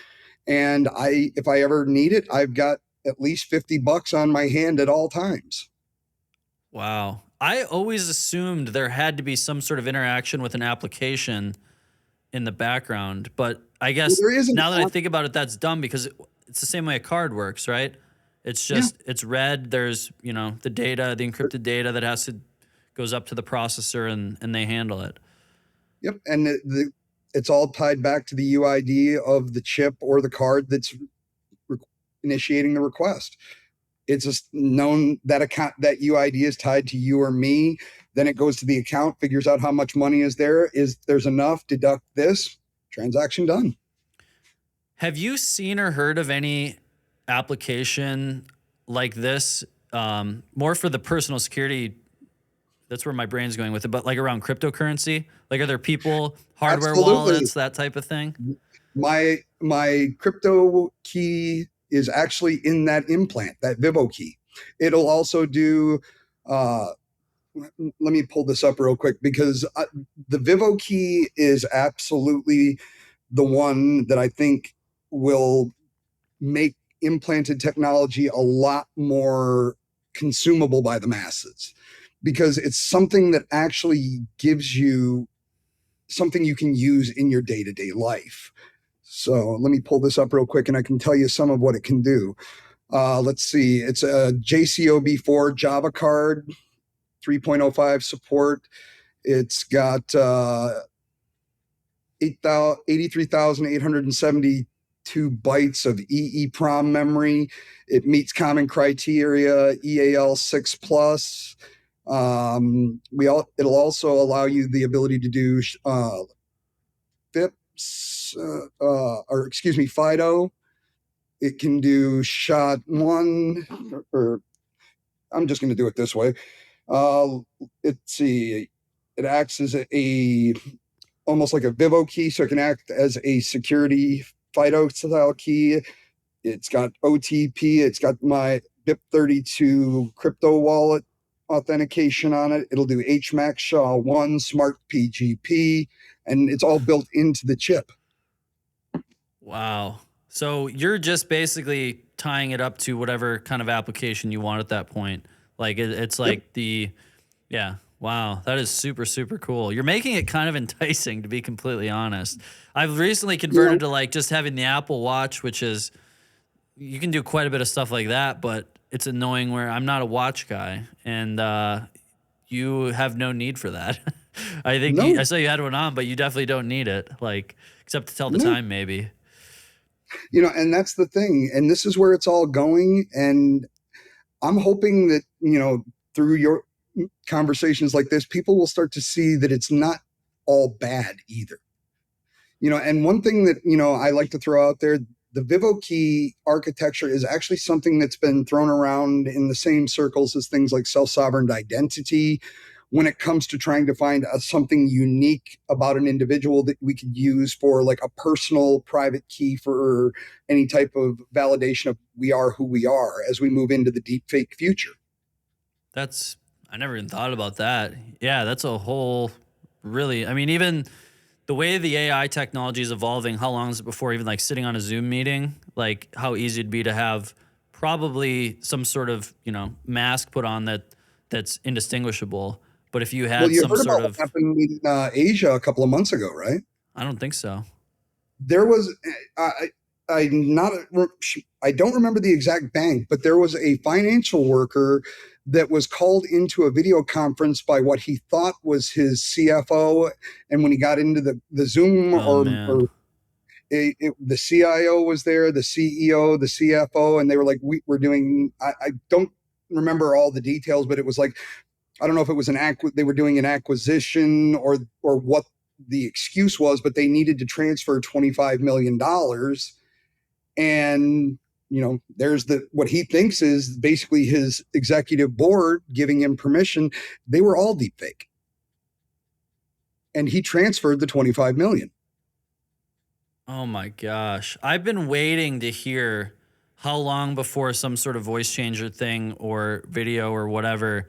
And if I ever need it, I've got at least $50 on my hand at all times. wow. I always assumed there had to be some sort of interaction with an application in the background, but I Well, guess there is an now that I app. think about it, that's dumb because it's the same way a card works, right? It's Yeah. just it's read. There's the data, the encrypted data that goes up to the processor and they handle it. Yep, and it's all tied back to the UID of the chip or the card that's re- initiating the request. It's just known that account, that UID is tied to you or me. Then it goes to the account, figures out how much money is there. Is there's enough? Deduct this. Transaction done. Have you seen or heard of any application like this? More for the personal security. That's where my brain's going with it, but like around cryptocurrency. Like, are there people, hardware Absolutely. wallets, that type of thing? My crypto key is actually in that implant, that Vivo key. It'll also do. Uh, Let me pull this up real quick because the Vivo key is absolutely the one that I think will make implanted technology a lot more consumable by the masses, because it's something that actually gives you something you can use in your day-to-day life. So let me pull this up real quick and I can tell you some of what it can do. Let's see. It's a JCOB4 Java card, 3.05 support. It's got 83,872 bytes of EEPROM memory. It meets common criteria, EAL 6 plus. It'll also allow you the ability to do FIPS, or excuse me, FIDO. It can do SHA-1, or I'm just going to do it this way. Let's see. It acts as a almost like a Vivo key, so it can act as a security FIDO style key. It's got OTP. It's got my BIP32 crypto wallet authentication on it. It'll do HMAC SHA-1, Smart PGP, and it's all built into the chip. Wow. So you're just basically tying it up to whatever kind of application you want at that point. Like it's like yeah. Wow. That is super, super cool. You're making it kind of enticing, to be completely honest. I've recently converted to like just having the Apple Watch, which is, you can do quite a bit of stuff like that, but it's annoying where I'm not a watch guy and you have no need for that. I think No. I saw you had one on, but you definitely don't need it, like, except to tell the No. time maybe. And that's the thing. And this is where it's all going. And I'm hoping that, through your conversations like this, people will start to see that it's not all bad either. And one thing that, I like to throw out there, the Vivo key architecture is actually something that's been thrown around in the same circles as things like self-sovereign identity, when it comes to trying to find something unique about an individual that we could use for like a personal private key for any type of validation of we are who we are as we move into the deep fake future. I never even thought about that. Yeah, that's a whole really, I mean, even the way the AI technology is evolving, how long is it before even like sitting on a Zoom meeting, like how easy it'd be to have probably some sort of, mask put on that's indistinguishable. But if you had You some heard sort about of, what happened in Asia a couple of months ago, right? I don't think so. There was, I don't remember the exact bank, but there was a financial worker that was called into a video conference by what he thought was his CFO. And when he got into the Zoom, the CIO was there, the CEO, the CFO, and they were like, we're doing, I don't remember all the details, but it was like, I don't know if it was they were doing an acquisition or what the excuse was, but they needed to transfer $25 million. And there's what he thinks is basically his executive board giving him permission. They were all deep fake. And he transferred the 25 million. Oh my gosh. I've been waiting to hear how long before some sort of voice changer thing or video or whatever,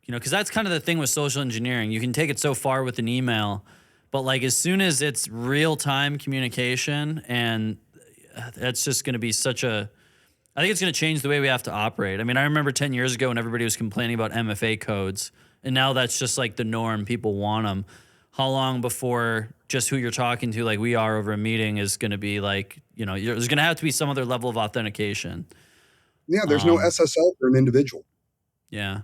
because that's kind of the thing with social engineering. You can take it so far with an email, but like as soon as it's real time communication, and that's just going to be I think it's going to change the way we have to operate. I mean, I remember 10 years ago when everybody was complaining about MFA codes, and now that's just like the norm. People want them. How long before just who you're talking to, like we are over a meeting, is going to be like, there's going to have to be some other level of authentication. Yeah, there's no SSL for an individual. Yeah.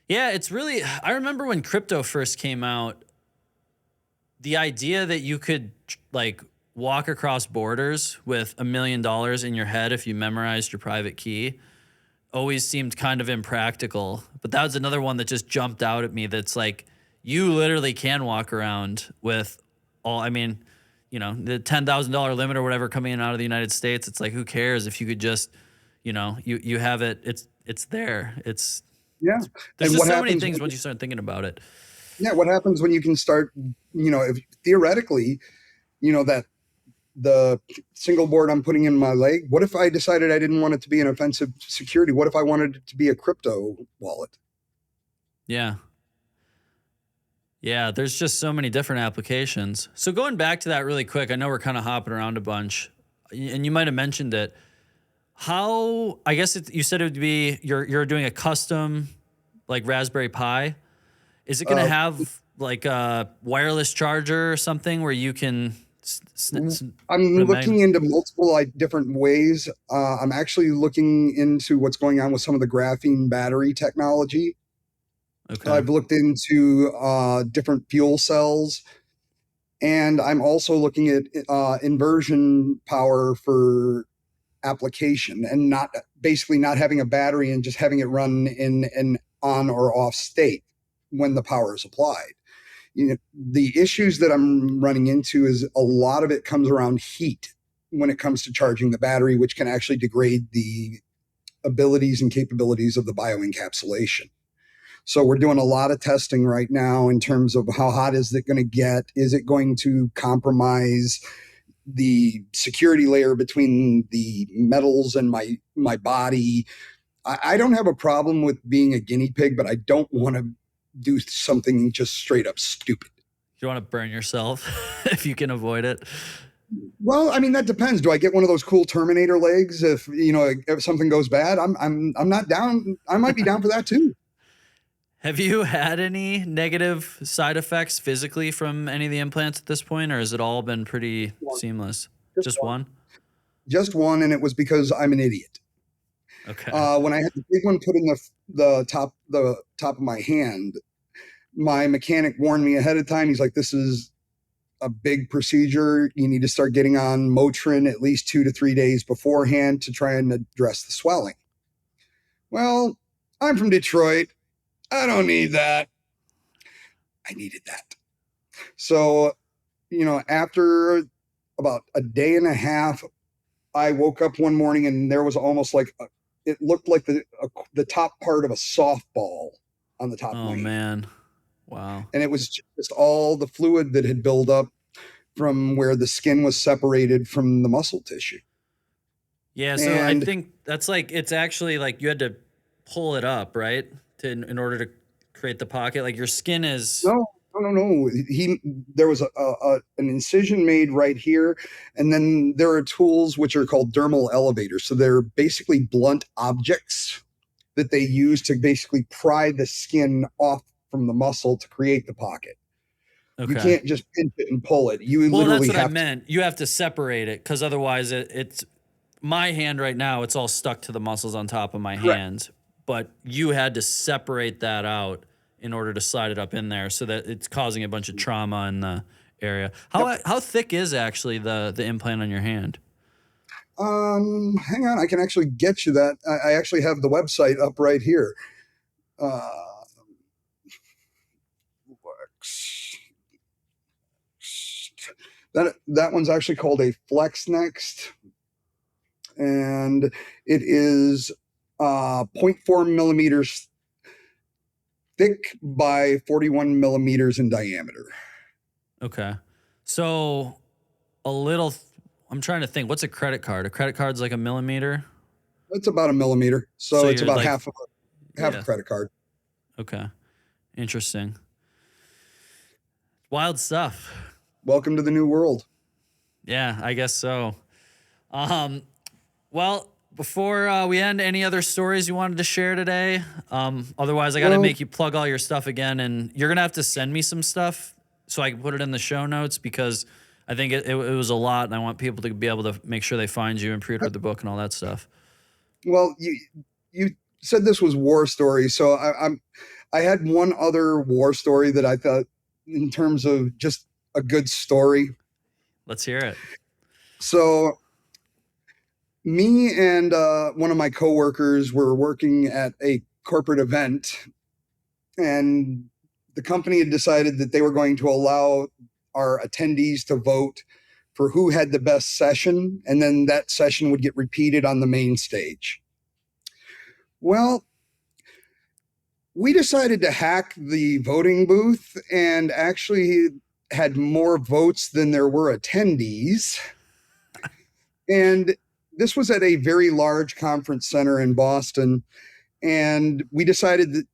Yeah, it's really, I remember when crypto first came out, the idea that you could like walk across borders with $1 million in your head if you memorized your private key always seemed kind of impractical. But that was another one that just jumped out at me. That's like, you literally can walk around with the $10,000 limit or whatever coming in out of the United States. It's like, who cares if you could just, you have it. It's there. There's just so many things once you start thinking about it. Yeah. What happens when you can start, if theoretically, that the single board I'm putting in my leg, what if I decided I didn't want it to be an offensive security? What if I wanted it to be a crypto wallet? Yeah. Yeah, there's just so many different applications. So going back to that really quick, I know we're kind of hopping around a bunch, and you might have mentioned it. How, I guess you said it would be, you're doing a custom like Raspberry Pi. Is it going to have like a wireless charger or something where you can... I'm looking into multiple different ways. I'm actually looking into what's going on with some of the graphene battery technology. Okay. I've looked into different fuel cells, and I'm also looking at inversion power for application, and not having a battery and just having it run in an on or off state when the power is applied. The issues that I'm running into is a lot of it comes around heat when it comes to charging the battery, which can actually degrade the abilities and capabilities of the bioencapsulation. So we're doing a lot of testing right now in terms of how hot is it going to get? Is it going to compromise the security layer between the metals and my body? I don't have a problem with being a guinea pig, but I don't want to do something just straight up stupid. You want to burn yourself if you can avoid it? Well, I mean, that depends. Do I get one of those cool Terminator legs if something goes bad? I'm not down. I might be down for that too. Have you had any negative side effects physically from any of the implants at this point, or has it all been pretty seamless? Just one? Just one, and it was because I'm an idiot. Okay. When I had the big one put in the top of my hand, my mechanic warned me ahead of time. He's like, "This is a big procedure. You need to start getting on Motrin at least 2 to 3 days beforehand to try and address the swelling." Well, I'm from Detroit. I don't need that. I needed that. So, after about a day and a half, I woke up one morning and there was almost like it looked like the top part of a softball on the top of my hand. Oh, man. Wow. And it was just all the fluid that had built up from where the skin was separated from the muscle tissue. Yeah, so I think that's like, it's actually like you had to pull it up, right? In order to create the pocket. Like your skin is... No. There was an incision made right here, and then there are tools which are called dermal elevators. So they're basically blunt objects that they use to basically pry the skin off from the muscle to create the pocket. Okay. You can't just pinch it and pull it. That's what I meant. You have to separate it, because otherwise it's my hand right now. It's all stuck to the muscles on top of my hand, but you had to separate that out in order to slide it up in there, so that it's causing a bunch of trauma in the area. How thick is actually the implant on your hand? Hang on, I can actually get you that. I actually have the website up right here. That one's actually called a FlexNext, and it is 0.4 millimeters thick by 41 millimeters in diameter. Okay. So I'm trying to think, what's a credit card? A credit card's like a millimeter? It's about a millimeter. So it's you're about like, half a credit card. Okay. Interesting. Wild stuff. Welcome to the new world. Yeah, I guess so. Well, before we end, any other stories you wanted to share today? Otherwise, I got to make you plug all your stuff again, and you're going to have to send me some stuff so I can put it in the show notes, because I think it was a lot, and I want people to be able to make sure they find you and pre-order the book and all that stuff. Well, you said this was war stories, so I had one other war story that I thought, in terms of just a good story. Let's hear it. So me and one of my coworkers were working at a corporate event, and the company had decided that they were going to allow our attendees to vote for who had the best session, and then that session would get repeated on the main stage. Well, we decided to hack the voting booth and actually had more votes than there were attendees. And this was at a very large conference center in Boston. And we decided that,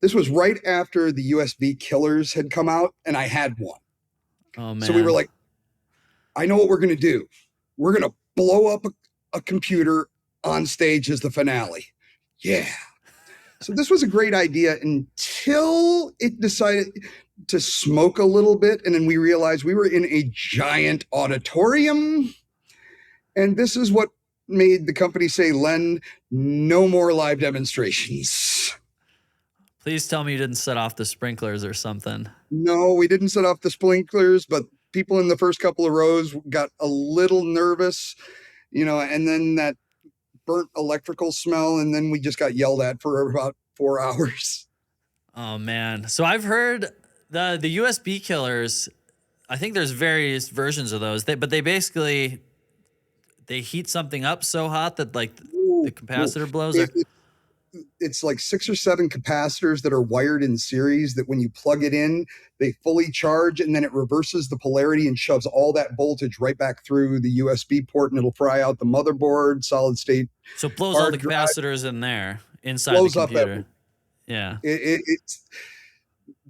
this was right after the USB killers had come out, and I had one. Oh, man. So we were like, I know what we're going to do. We're going to blow up a computer on stage as the finale. Yeah. So this was a great idea until it decided to smoke a little bit. And then we realized we were in a giant auditorium. And this is what made the company say, Len, no more live demonstrations. Please tell me you didn't set off the sprinklers or something. No, we didn't set off the sprinklers, but people in the first couple of rows got a little nervous, and then that burnt electrical smell, and then we just got yelled at for about 4 hours. Oh, man. So I've heard the USB killers, I think there's various versions of those, but they basically, they heat something up so hot that like the capacitor blows. It's like 6 or 7 capacitors that are wired in series that when you plug it in, they fully charge, and then it reverses the polarity and shoves all that voltage right back through the USB port, and it'll fry out the motherboard, solid state. So it blows all the capacitors in there inside the computer. Yeah.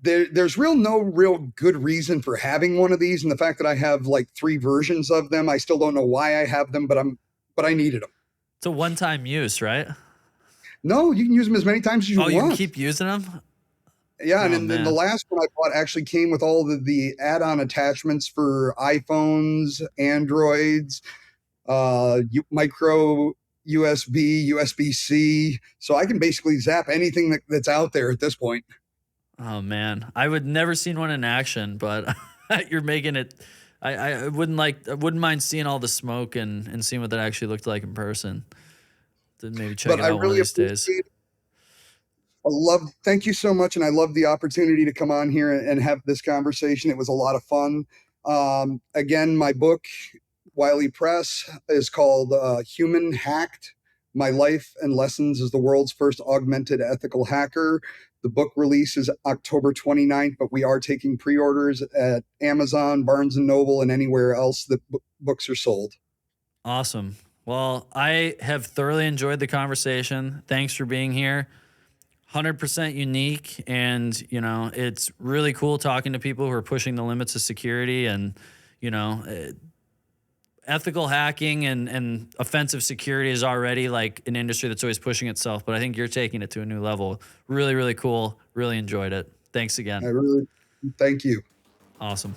There's no real good reason for having one of these, and the fact that I have like 3 versions of them, I still don't know why I have them, but I needed them. It's a one-time use, right? No, you can use them as many times as you want. Oh, you can keep using them? Yeah, and then the last one I bought actually came with all the add-on attachments for iPhones, Androids, micro USB, USB-C. So I can basically zap anything that's out there at this point. Oh, man. I would never seen one in action, but you're making it. I wouldn't mind seeing all the smoke and seeing what that actually looked like in person. To maybe check it out one of these days. Thank you so much, and I love the opportunity to come on here and have this conversation. It was a lot of fun. Again, my book, Wiley Press, is called Human Hacked: My Life and Lessons as the World's First Augmented Ethical Hacker. The book release is October 29th, but we are taking pre-orders at Amazon, Barnes & Noble, and anywhere else that books are sold. Awesome. Well, I have thoroughly enjoyed the conversation. Thanks for being here. 100% unique, and it's really cool talking to people who are pushing the limits of security, and ethical hacking and offensive security is already like an industry that's always pushing itself, but I think you're taking it to a new level. Really, really cool. Really enjoyed it. Thanks again. Thank you. Awesome.